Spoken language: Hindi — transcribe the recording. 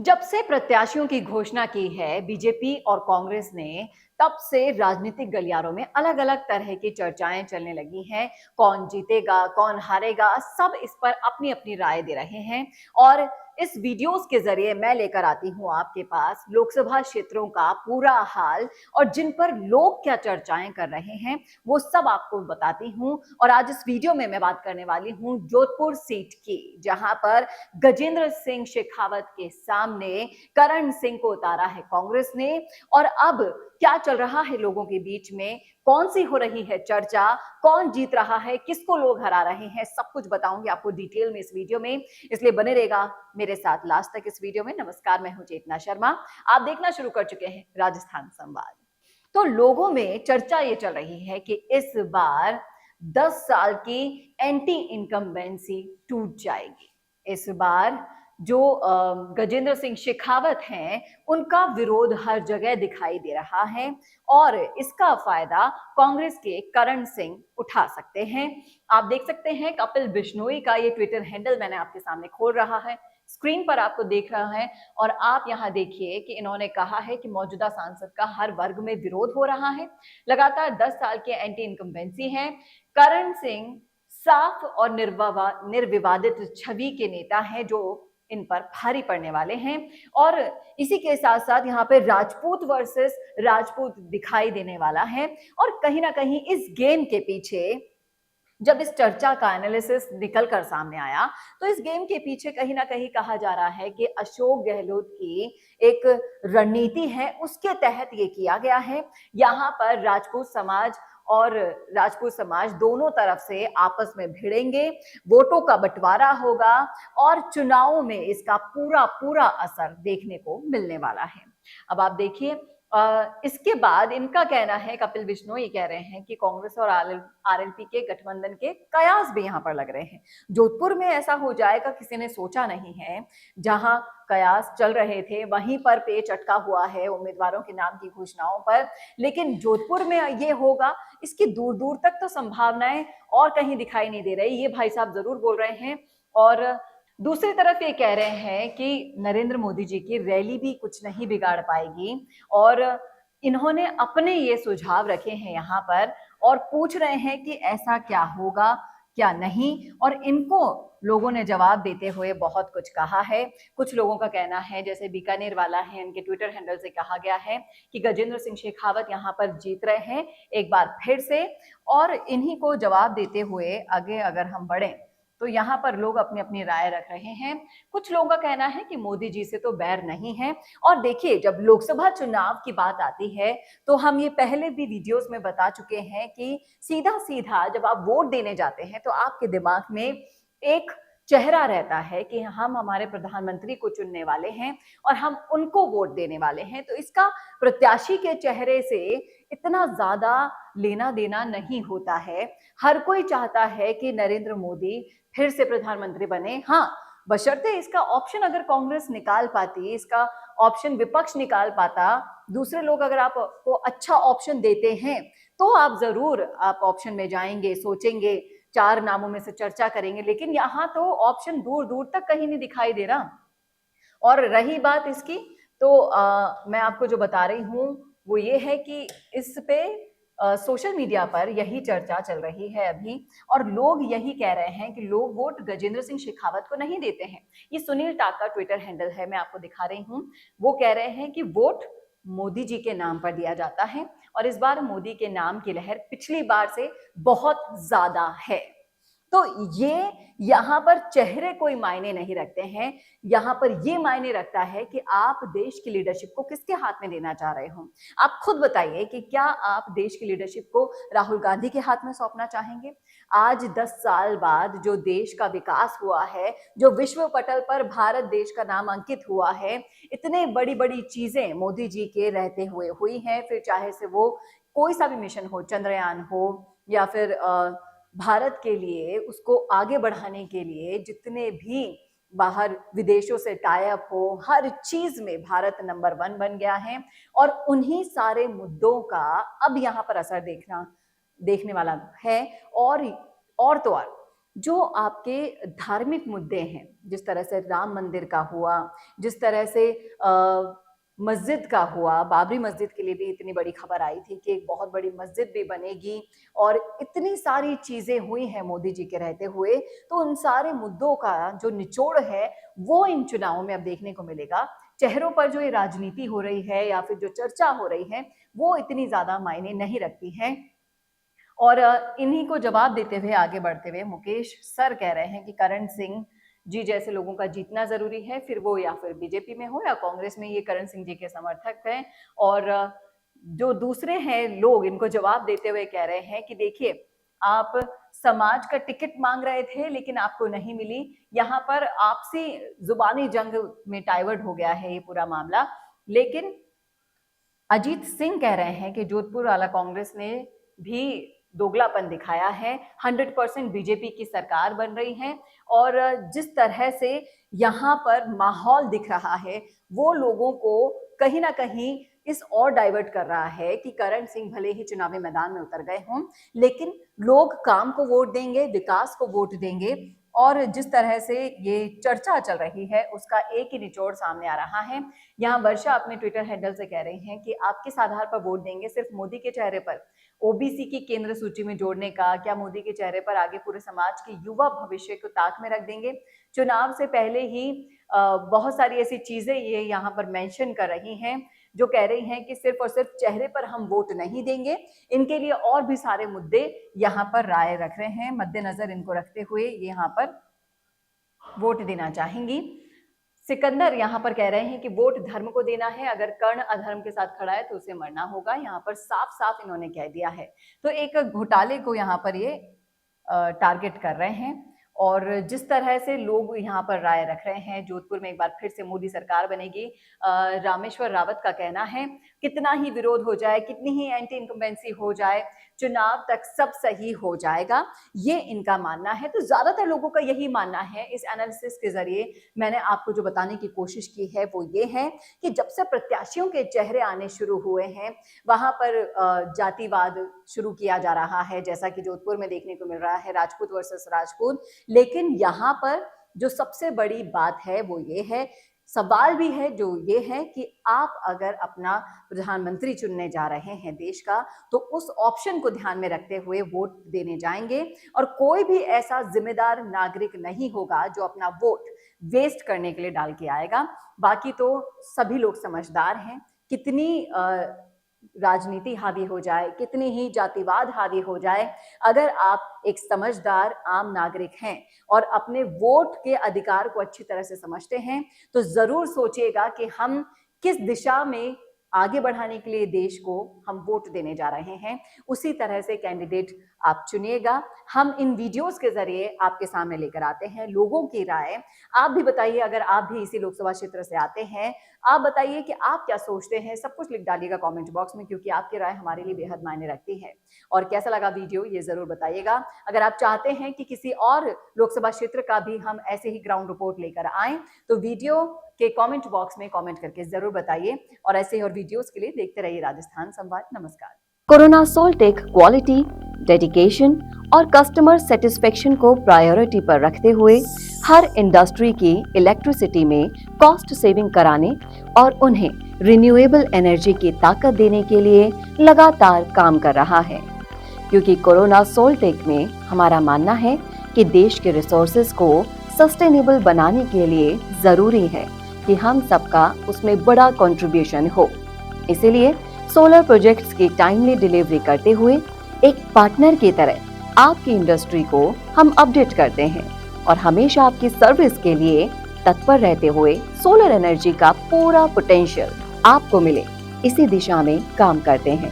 जब से प्रत्याशियों की घोषणा की है बीजेपी और कांग्रेस ने, तब से राजनीतिक गलियारों में अलग अलग तरह की चर्चाएं चलने लगी हैं। कौन जीतेगा, कौन हारेगा, सब इस पर अपनी अपनी राय दे रहे हैं। और इस वीडियोस के जरिए मैं लेकर आती हूं आपके पास लोकसभा क्षेत्रों का पूरा हाल, और जिन पर लोग क्या चर्चाएं कर रहे हैं वो सब आपको बताती हूं। और आज इस वीडियो में मैं बात करने वाली हूं जोधपुर सीट की, जहां पर गजेंद्र सिंह शेखावत के सामने करण सिंह को उतारा है कांग्रेस ने। और अब क्या चल रहा है लोगों के बीच में, कौन सी हो रही है चर्चा, कौन जीत रहा है, किसको लोग हरा रहे हैं, सब कुछ बताऊंगी आपको डिटेल में इस वीडियो में। इसलिए बने रहेगा मेरे साथ लास्ट तक इस वीडियो में। नमस्कार, मैं हूं चेतना शर्मा। आप देखना शुरू कर चुके हैं राजस्थान संवाद। तो लोगों में चर्चा ये चल रही है कि इस बार 10 साल की एंटी इनकम्बेंसी टूट जाएगी। इस बार जो गजेंद्र सिंह शेखावत हैं, उनका विरोध हर जगह दिखाई दे रहा है और इसका फायदा कांग्रेस के करण सिंह उठा सकते हैं। आप देख सकते हैं कपिल बिश्नोई का ये ट्विटर हैंडल मैंने आपके सामने खोल रहा है, स्क्रीन पर आपको देख रहा है। और आप यहां देखिए कि इन्होंने कहा है कि मौजूदा सांसद का हर वर्ग में विरोध हो रहा है। लगातार 10 साल के एंटी इनकम्बेंसी है। करण सिंह साफ और निर्विवादित छवि के नेता हैं जो इन पर भारी पड़ने वाले हैं। और इसी के साथ साथ यहाँ पे राजपूत वर्सेस राजपूत दिखाई देने वाला है। और कहीं ना कहीं इस गेम के पीछे, जब इस चर्चा का एनालिसिस निकल कर सामने आया, तो इस गेम के पीछे कहीं ना कहीं कहा जा रहा है कि अशोक गहलोत की एक रणनीति है, उसके तहत ये किया गया है। यहाँ पर राजपूत समाज दोनों तरफ से आपस में भिड़ेंगे, वोटों का बंटवारा होगा और चुनावों में इसका पूरा पूरा असर देखने को मिलने वाला है। अब आप देखिए, इसके बाद इनका कहना है, कपिल बिश्नोई कह रहे हैं कि कांग्रेस और आरएलपी के गठबंधन के कयास भी यहाँ पर लग रहे हैं। जोधपुर में ऐसा हो जाएगा किसी ने सोचा नहीं है। जहां कयास चल रहे थे वहीं पर पेच अटका हुआ है उम्मीदवारों के नाम की घोषणाओं पर, लेकिन जोधपुर में ये होगा, इसकी दूर दूर तक तो संभावनाएं और कहीं दिखाई नहीं दे रही, ये भाई साहब जरूर बोल रहे हैं। और दूसरी तरफ ये कह रहे हैं कि नरेंद्र मोदी जी की रैली भी कुछ नहीं बिगाड़ पाएगी। और इन्होंने अपने ये सुझाव रखे हैं यहाँ पर और पूछ रहे हैं कि ऐसा क्या होगा क्या नहीं। और इनको लोगों ने जवाब देते हुए बहुत कुछ कहा है। कुछ लोगों का कहना है, जैसे बीकानेर वाला है, इनके ट्विटर हैंडल से कहा गया है कि गजेंद्र सिंह शेखावत यहाँ पर जीत रहे हैं एक बार फिर से। और इन्हीं को जवाब देते हुए आगे अगर हम बढ़े तो यहाँ पर लोग अपनी अपनी राय रख रहे हैं। कुछ लोगों का कहना है कि मोदी जी से तो बैर नहीं है। और देखिए, जब लोकसभा चुनाव की बात आती है तो हम ये पहले भी वीडियोस में बता चुके हैं कि सीधा सीधा जब आप वोट देने जाते हैं तो आपके दिमाग में एक चेहरा रहता है कि हम हमारे प्रधानमंत्री को चुनने वाले हैं और हम उनको वोट देने वाले हैं। तो इसका प्रत्याशी के चेहरे से इतना ज्यादा लेना देना नहीं होता है। हर कोई चाहता है कि नरेंद्र मोदी फिर से प्रधानमंत्री बने। हाँ, बशर्ते इसका ऑप्शन अगर कांग्रेस निकाल पाती, इसका ऑप्शन विपक्ष निकाल पाता, दूसरे लोग अगर आपको अच्छा ऑप्शन देते हैं तो आप जरूर आप ऑप्शन में जाएंगे, सोचेंगे, 4 नामों में से चर्चा करेंगे। लेकिन यहाँ तो ऑप्शन दूर दूर तक कहीं नहीं दिखाई दे रहा। और रही बात इसकी, तो मैं आपको जो बता रही हूँ वो ये है कि इस पे सोशल मीडिया पर यही चर्चा चल रही है अभी। और लोग यही कह रहे हैं कि लोग वोट गजेंद्र सिंह शेखावत को नहीं देते हैं। ये सुनील टाका ट्विटर हैंडल है, मैं आपको दिखा रही हूँ। वो कह रहे हैं कि वोट मोदी जी के नाम पर दिया जाता है और इस बार मोदी के नाम की लहर पिछली बार से बहुत ज्यादा है। तो ये यहाँ पर चेहरे कोई मायने नहीं रखते हैं। यहाँ पर ये मायने रखता है कि आप देश की लीडरशिप को किसके हाथ में देना चाह रहे हो। आप खुद बताइए कि क्या आप देश की लीडरशिप को राहुल गांधी के हाथ में सौंपना चाहेंगे? आज 10 साल बाद जो देश का विकास हुआ है, जो विश्व पटल पर भारत देश का नाम अंकित हुआ है, इतने बड़ी बड़ी चीजें मोदी जी के रहते हुए हुई हैं। फिर चाहे से वो कोई सा भी मिशन हो, चंद्रयान हो या फिर भारत के लिए उसको आगे बढ़ाने के लिए जितने भी बाहर विदेशों से टाई अप हो, हर चीज में भारत नंबर 1 बन गया है। और उन्हीं सारे मुद्दों का अब यहाँ पर असर देखने वाला है। और तो और जो आपके धार्मिक मुद्दे हैं, जिस तरह से राम मंदिर का हुआ, जिस तरह से मस्जिद का हुआ, बाबरी मस्जिद के लिए भी इतनी बड़ी खबर आई थी कि एक बहुत बड़ी मस्जिद भी बनेगी और इतनी सारी चीज़ें हुई हैं मोदी जी के रहते हुए, तो उन सारे मुद्दों का जो निचोड़ है, वो इन चुनावों में अब देखने को मिलेगा। चेहरों पर जो ये राजनीति हो रही है या फिर जो चर्चा हो रही है, वो इतनी ज़्यादा मायने नहीं रखती है। और इन्हीं को जवाब देते हुए आगे बढ़ते हुए मुकेश सर कह रहे हैं कि करण सिंह जी जैसे लोगों का जीतना जरूरी है, फिर वो या फिर बीजेपी में हो या कांग्रेस में, ये करण सिंह जी के समर्थक हैं। और जो दूसरे हैं लोग इनको जवाब देते हुए कह रहे हैं कि देखिए, आप समाज का टिकट मांग रहे थे लेकिन आपको नहीं मिली, यहाँ पर आपसी जुबानी जंग में डाइवर्ट हो गया है ये पूरा मामला। लेकिन अजीत सिंह कह रहे हैं कि जोधपुर वाला कांग्रेस ने भी दोगलापन दिखाया है, 100% बीजेपी की सरकार बन रही है और जिस तरह से यहाँ पर माहौल दिख रहा है वो लोगों को कहीं ना कहीं इस और डाइवर्ट कर रहा है कि करण सिंह भले ही चुनावी मैदान में उतर गए हों, लेकिन लोग काम को वोट देंगे, विकास को वोट देंगे। और जिस तरह से ये चर्चा चल रही है उसका एक ही निचोड़ सामने आ रहा है। यहाँ वर्षा अपने ट्विटर हैंडल से कह रही हैं कि आप किस आधार पर वोट देंगे, सिर्फ मोदी के चेहरे पर ओबीसी की केंद्र सूची में जोड़ने का, क्या मोदी के चेहरे पर आगे पूरे समाज के युवा भविष्य को ताक में रख देंगे। चुनाव से पहले ही बहुत सारी ऐसी चीजें ये यहाँ पर मेंशन कर रही हैं जो कह रही हैं कि सिर्फ और सिर्फ चेहरे पर हम वोट नहीं देंगे, इनके लिए और भी सारे मुद्दे यहाँ पर राय रख रहे हैं। मद्देनजर इनको रखते हुए ये यहाँ पर वोट देना चाहेंगी। सिकंदर यहाँ पर कह रहे हैं कि वोट धर्म को देना है, अगर कर्ण अधर्म के साथ खड़ा है तो उसे मरना होगा। यहाँ पर साफ साफ इन्होंने कह दिया है, तो एक घोटाले को यहाँ पर ये टारगेट कर रहे हैं। और जिस तरह से लोग यहाँ पर राय रख रहे हैं, जोधपुर में एक बार फिर से मोदी सरकार बनेगी। रामेश्वर रावत का कहना है कितना ही विरोध हो जाए, कितनी ही एंटी इनकम्बेंसी हो जाए, चुनाव तक सब सही हो जाएगा, ये इनका मानना है। तो ज्यादातर लोगों का यही मानना है। इस एनालिसिस के जरिए मैंने आपको जो बताने की कोशिश की है वो ये है कि जब से प्रत्याशियों के चेहरे आने शुरू हुए हैं वहां पर जातिवाद शुरू किया जा रहा है, जैसा कि जोधपुर में देखने को मिल रहा है, राजपूत वर्सेस राजपूत। लेकिन यहाँ पर जो सबसे बड़ी बात है वो ये है, सवाल भी है जो ये है कि आप अगर अपना प्रधानमंत्री चुनने जा रहे हैं देश का, तो उस ऑप्शन को ध्यान में रखते हुए वोट देने जाएंगे। और कोई भी ऐसा जिम्मेदार नागरिक नहीं होगा जो अपना वोट वेस्ट करने के लिए डाल के आएगा। बाकी तो सभी लोग समझदार हैं। कितनी राजनीति हावी हो जाए, कितनी ही जातिवाद हावी हो जाए, अगर आप एक समझदार आम नागरिक हैं और अपने वोट के अधिकार को अच्छी तरह से समझते हैं, तो जरूर सोचिएगा कि हम किस दिशा में आगे बढ़ाने के लिए देश को हम वोट देने जा रहे हैं। उसी तरह से कैंडिडेट आप चुनिएगा। हम इन वीडियोस के जरिए आपके सामने लेकर आते हैं लोगों की राय। आप भी बताइए, अगर आप भी इसी लोकसभा क्षेत्र से आते हैं, आप बताइए कि आप क्या सोचते हैं। सब कुछ लिख डालिएगा कमेंट बॉक्स में, क्योंकि आपकी राय हमारे लिए बेहद मायने रखती है। और कैसा लगा वीडियो ये जरूर बताइएगा। अगर आप चाहते हैं कि किसी और लोकसभा क्षेत्र का भी हम ऐसे ही ग्राउंड रिपोर्ट लेकर आए, तो वीडियो के कमेंट बॉक्स में कमेंट करके जरूर बताइए। और ऐसे ही और वीडियोस के लिए देखते रहिए राजस्थान संवाद। नमस्कार। कोरोना सोल्टेक क्वालिटी, डेडिकेशन और कस्टमर सेटिस्फेक्शन को प्रायोरिटी पर रखते हुए हर इंडस्ट्री की इलेक्ट्रिसिटी में कॉस्ट सेविंग कराने और उन्हें रिन्यूएबल एनर्जी की ताकत देने के लिए लगातार काम कर रहा है। क्योंकि कोरोना सोल्टेक में हमारा मानना है कि देश के रिसोर्सेज को सस्टेनेबल बनाने के लिए जरूरी है कि हम सबका उसमें बड़ा कंट्रीब्यूशन हो। इसीलिए सोलर प्रोजेक्ट्स की टाइमली डिलीवरी करते हुए एक पार्टनर की तरह आपकी इंडस्ट्री को हम अपडेट करते हैं और हमेशा आपकी सर्विस के लिए तत्पर रहते हुए सोलर एनर्जी का पूरा पोटेंशियल आपको मिले, इसी दिशा में काम करते हैं।